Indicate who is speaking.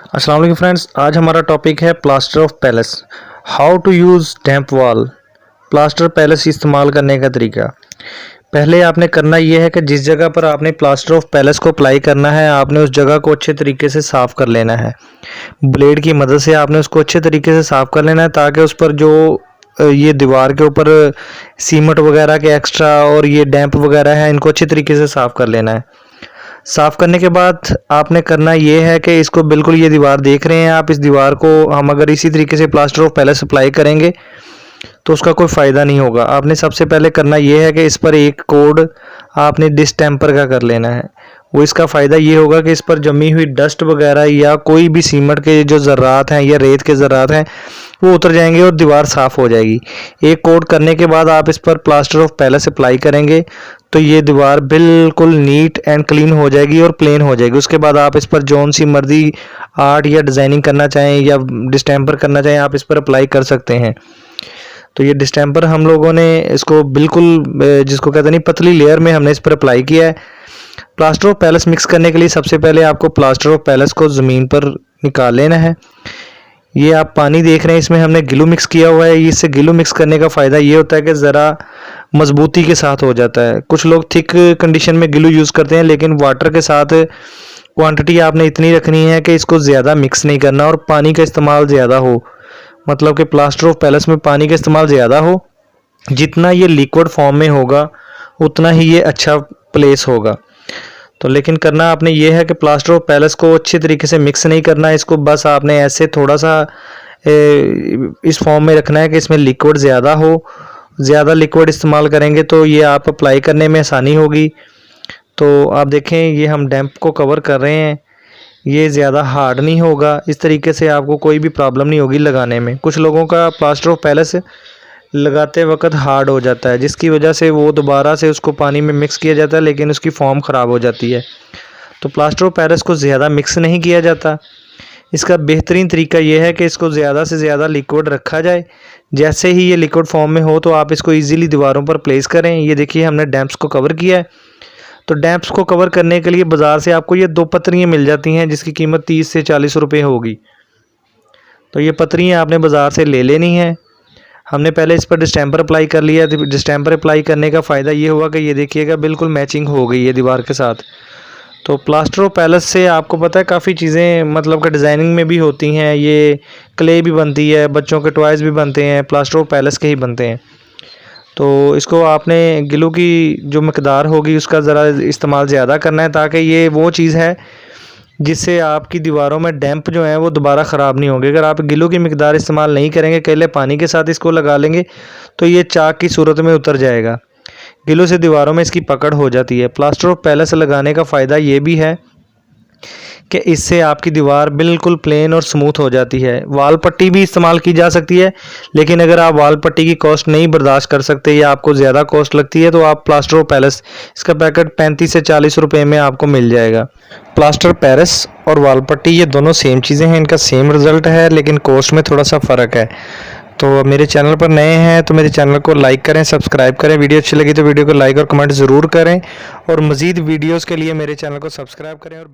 Speaker 1: अस्सलाम वालेकुम फ्रेंड्स, आज हमारा टॉपिक है plaster of Paris. How to use damp wall. Plaster Paris इस्तेमाल करने का तरीका। पहले आपने करना यह है कि जिस जगह पर आपने प्लास्टर ऑफ पेरिस को अप्लाई करना है, आपने उस जगह को अच्छे तरीके से साफ़ कर लेना है। ब्लेड की मदद से आपने उसको अच्छे तरीके से साफ़ कर लेना है, ताकि उस पर जो ये दीवार के ऊपर सीमेंट वगैरह के एक्स्ट्रा और ये डैम्प वगैरह है, इनको अच्छे तरीके से साफ़ कर लेना है। साफ़ करने के बाद आपने करना ये है कि इसको बिल्कुल, ये दीवार देख रहे हैं आप, इस दीवार को हम अगर इसी तरीके से प्लास्टर ऑफ पेरिस अप्लाई करेंगे तो उसका कोई फ़ायदा नहीं होगा। आपने सबसे पहले करना ये है कि इस पर एक कोड आपने डिस्टेंपर का कर लेना है। वो इसका फ़ायदा ये होगा कि इस पर जमी हुई डस्ट वगैरह या कोई भी सीमेंट के जो ज़र्रात हैं या रेत के ज़र्रात हैं, वो उतर जाएंगे और दीवार साफ़ हो जाएगी। एक कोड करने के बाद आप इस पर प्लास्टर ऑफ पेरिस अप्लाई करेंगे तो ये दीवार बिल्कुल नीट एंड क्लीन हो जाएगी और प्लेन हो जाएगी। उसके बाद आप इस पर जौन सी मर्जी आर्ट या डिज़ाइनिंग करना चाहें या डिस्टेंपर करना चाहें, आप इस पर अप्लाई कर सकते हैं। तो ये डिस्टेंपर हम लोगों ने इसको बिल्कुल जिसको कहते नहीं, पतली लेयर में हमने इस पर अप्लाई किया है। प्लास्टर ऑफ पेरिस मिक्स करने के लिए सबसे पहले आपको प्लास्टर ऑफ पेरिस को ज़मीन पर निकाल लेना है। ये आप पानी देख रहे हैं, इसमें हमने ग्लू मिक्स किया हुआ है। इससे ग्लू मिक्स करने का फ़ायदा ये होता है कि ज़रा मजबूती के साथ हो जाता है। कुछ लोग थिक कंडीशन में ग्लू यूज़ करते हैं, लेकिन वाटर के साथ क्वांटिटी आपने इतनी रखनी है कि इसको ज़्यादा मिक्स नहीं करना और पानी का इस्तेमाल ज़्यादा हो, मतलब कि प्लास्टर ऑफ पेरिस में पानी का इस्तेमाल ज़्यादा हो। जितना ये लिक्विड फॉर्म में होगा उतना ही ये अच्छा प्लेस होगा। तो लेकिन करना आपने ये है कि प्लास्टर ऑफ पेरिस को अच्छी तरीके से मिक्स नहीं करना है, इसको बस आपने ऐसे थोड़ा सा इस फॉर्म में रखना है कि इसमें लिक्विड ज़्यादा हो। ज़्यादा लिक्विड इस्तेमाल करेंगे तो ये आप अप्लाई करने में आसानी होगी। तो आप देखें, ये हम डैम्प को कवर कर रहे हैं, ये ज़्यादा हार्ड नहीं होगा। इस तरीके से आपको कोई भी प्रॉब्लम नहीं होगी लगाने में। कुछ लोगों का प्लास्टर ऑफ पेरिस लगाते वक्त हार्ड हो जाता है, जिसकी वजह से वो दोबारा से उसको पानी में मिक्स किया जाता है, लेकिन उसकी फॉर्म ख़राब हो जाती है। तो प्लास्टर ऑफ पेरिस को ज़्यादा मिक्स नहीं किया जाता। इसका बेहतरीन तरीका यह है कि इसको ज़्यादा से ज़्यादा लिक्विड रखा जाए। जैसे ही ये लिक्विड फॉर्म में हो तो आप इसको ईज़िली दीवारों पर प्लेस करें। ये देखिए, हमने डैम्प्स को कवर किया है। तो डैम्प्स को कवर करने के लिए बाज़ार से आपको ये 2 पत्रियाँ मिल जाती हैं, जिसकी कीमत 30 से 40 रुपये होगी। तो ये पत्रियाँ आपने बाज़ार से ले लेनी है। हमने पहले इस पर डिस्टेंपर अप्लाई कर लिया। डिस्टेंपर अप्लाई करने का फ़ायदा ये हुआ कि ये देखिएगा बिल्कुल मैचिंग हो गई है दीवार के साथ। तो प्लास्टर ऑफ पेरिस से आपको पता है काफ़ी चीज़ें मतलब कि डिज़ाइनिंग में भी होती हैं। ये क्ले भी बनती है, बच्चों के टॉयज़ भी बनते हैं, प्लास्टर ऑफ पेरिस के ही बनते हैं। तो इसको आपने ग्लू की जो मकदार होगी उसका ज़रा इस्तेमाल ज़्यादा करना है, ताकि ये वो चीज़ है जिससे आपकी दीवारों में डैम्प जो है वो दोबारा ख़राब नहीं होंगे। अगर आप ग्लू की मकदार इस्तेमाल नहीं करेंगे, केले पानी के साथ इसको लगा लेंगे तो ये चाक की सूरत में उतर जाएगा। ग्लू से दीवारों में इसकी पकड़ हो जाती है। प्लास्टर ऑफ पेरिस लगाने का फ़ायदा ये भी है कि इससे आपकी दीवार बिल्कुल प्लेन और स्मूथ हो जाती है। वाल पट्टी भी इस्तेमाल की जा सकती है, लेकिन अगर आप वाल पट्टी की कॉस्ट नहीं बर्दाश्त कर सकते या आपको ज़्यादा कॉस्ट लगती है तो आप प्लास्टर ऑफ पेरिस, इसका पैकेट 35 से 40 रुपये में आपको मिल जाएगा। प्लास्टर पेरिस और वाल पट्टी ये दोनों सेम चीज़ें हैं, इनका सेम रिज़ल्ट है, लेकिन कॉस्ट में थोड़ा सा फ़र्क है। तो मेरे चैनल पर नए हैं तो मेरे चैनल को लाइक करें, सब्सक्राइब करें। वीडियो अच्छी लगी तो वीडियो को लाइक और कमेंट ज़रूर करें, और मज़ीद वीडियोज़ के लिए मेरे चैनल को सब्सक्राइब करें और